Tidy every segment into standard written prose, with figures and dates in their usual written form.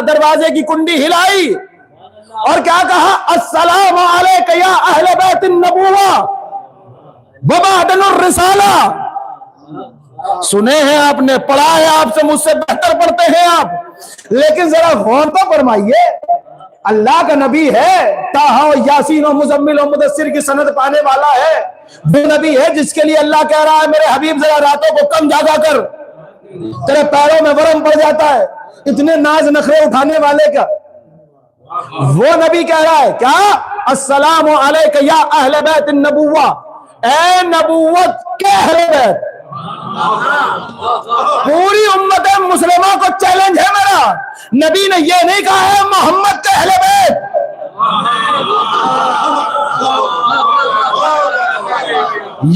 دروازے کی کنڈی ہلائی اور کیا کہا؟ السلام علیک یا اہل بیت النبوہ ومعدن الرسالہ. سنے ہیں آپ نے، پڑھا ہے آپ سے، مجھ سے بہتر پڑھتے ہیں آپ، لیکن ذرا غور تو فرمائیے. اللہ کا نبی ہے، طٰہٰ و یاسین و مزمل و مدثر کی سند پانے والا ہے. وہ نبی ہے جس کے لیے اللہ کہہ رہا ہے میرے حبیب ذرا راتوں کو کم جاگا کر، تیرے پیروں میں ورم پڑ جاتا ہے. اتنے ناز نخرے اٹھانے والے کا وہ نبی کہہ رہا ہے کیا؟ السلام علیک یا اہل بیت النبوہ، اے نبوت کے اہل بیت. پوری امت مسلمہ کو چیلنج ہے میرا. نبی نے یہ نہیں کہا ہے محمد کے اہل بیت،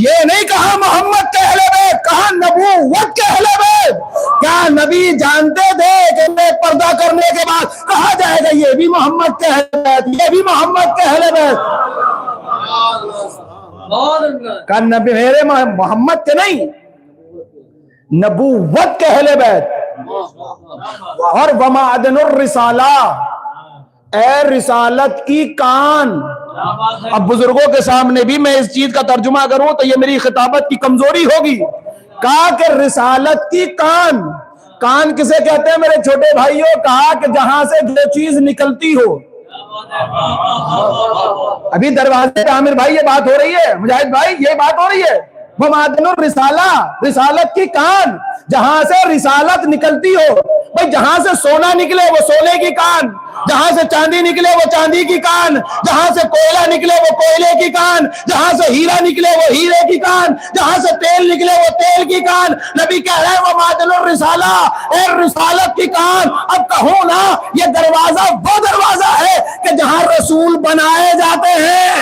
یہ نہیں کہا محمد کے اہل بیت، کہا نبوت کے اہل بیت. کیا نبی جانتے تھے کہ میں پردہ کرنے کے بعد کہا جائے گا یہ بھی محمد کے اہل بیت، یہ بھی محمد کے اہل بیت؟ کہا نبی میرے محمد کے نہیں، نبوت کے اہل بیت. اور ومعدن الرسالہ، اے رسالت کی کان. اب بزرگوں کے سامنے بھی میں اس چیز کا ترجمہ کروں تو یہ میری خطابت کی کمزوری ہوگی. کہا کہ رسالت کی کان. کان کسے کہتے ہیں میرے چھوٹے بھائیوں؟ کہا کہ جہاں سے جو چیز نکلتی ہو. ابھی دروازے پہ عامر بھائی یہ بات ہو رہی ہے، مجاہد بھائی یہ بات ہو رہی ہے. وہ معدن الرسالہ، رسالت کی کان، جہاں سے رسالت نکلتی ہو. بھائی جہاں سے سونا نکلے وہ سونے کی کان، جہاں سے چاندی نکلے وہ چاندی کی کان، جہاں سے کوئلہ نکلے وہ کوئلے کی کان، جہاں سے ہیرا نکلے وہ ہیرے کی کان، جہاں سے تیل نکلے وہ تیل کی کان. نبی کہہ رہے ہیں وہ معدن الرسالہ، اے رسالت کی کان. اب کہوں نا یہ دروازہ وہ دروازہ ہے کہ جہاں رسول بنائے جاتے ہیں،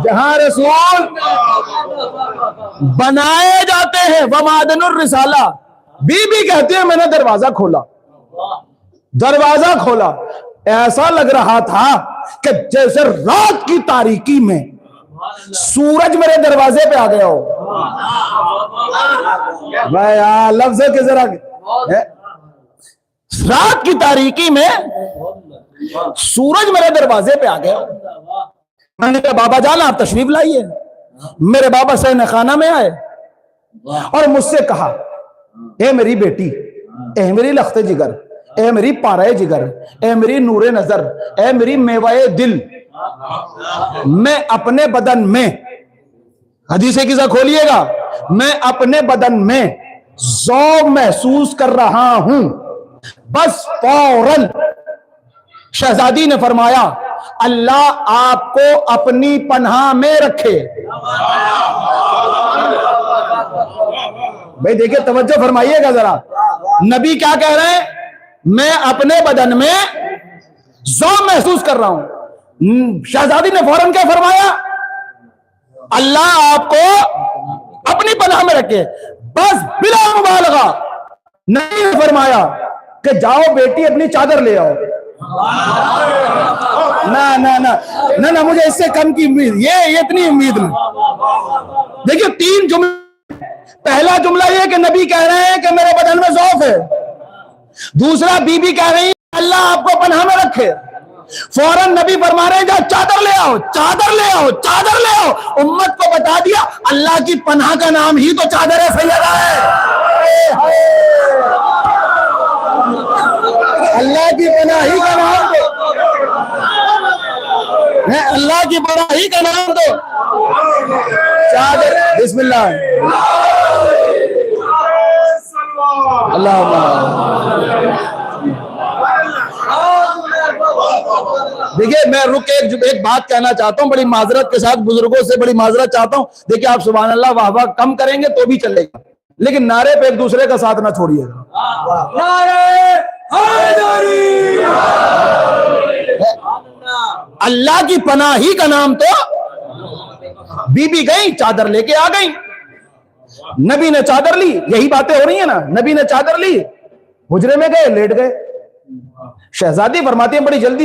جہاں رسول بنائے جاتے ہیں. ومعدن الرسالہ. بی بی کہتے ہیں میں نے دروازہ کھولا، دروازہ کھولا، ایسا لگ رہا تھا کہ جیسے رات کی تاریکی میں سورج میرے دروازے پہ آ گیا ہو. لفظ کے ذرا، رات کی تاریکی میں سورج میرے دروازے پہ آ گیا. میں نے کہا بابا جان آپ تشریف لائیے. میرے بابا صحن خانہ میں آئے اور مجھ سے کہا اے میری بیٹی، اے میری لخت جگر، اے میری پارہ جگر، اے میری نور نظر، اے میری میوہ دل، میں اپنے بدن میں، حدیث قصہ کھولیے گا، میں اپنے بدن میں ذوق محسوس کر رہا ہوں. بس فوراً شہزادی نے فرمایا اللہ آپ کو اپنی پناہ میں رکھے. بھئی دیکھیں توجہ فرمائیے گا ذرا. نبی کیا کہہ رہے ہیں؟ میں اپنے بدن میں ذوق محسوس کر رہا ہوں. شہزادی نے فوراً کیا فرمایا؟ اللہ آپ کو اپنی پناہ میں رکھے. بس بلا مبالغہ نبی نے فرمایا کہ جاؤ بیٹی اپنی چادر لے آؤ. نہ مجھے اس سے کم کی امید، یہ اتنی امید نہیں. دیکھیے 3 جملے. پہلا جملہ یہ کہ نبی کہہ رہے ہیں کہ میرے بدن میں ذوق ہے. دوسرا بی بی کہہ رہی ہے اللہ آپ کو پناہ میں رکھے. فوراً نبی فرما رہے ہیں جا چادر لے آؤ، چادر لے آؤ، چادر لے آؤ. امت کو بتا دیا اللہ کی پناہ کا نام ہی تو چادر سیدہ ہے. اللہ کی پناہی کا نام دو، اللہ کی پناہی کا نام دو. چادر. بسم اللہ. اللہ. دیکھیے میں رک ایک بات کہنا چاہتا ہوں، بڑی معذرت کے ساتھ بزرگوں سے بڑی معذرت چاہتا ہوں. دیکھیے آپ سبحان اللہ واہ واہ کم کریں گے تو بھی چلے گا، لیکن نعرے پہ ایک دوسرے کا ساتھ نہ چھوڑیے گا. اللہ کی پناہی کا نام تو بی بی گئی چادر لے کے آ گئی. نبی نے چادر لی، یہی باتیں ہو رہی ہیں نا. نبی نے چادر لی، حجرے میں گئے، لیٹ گئے. شہزادی فرماتی ہیں بڑی جلدی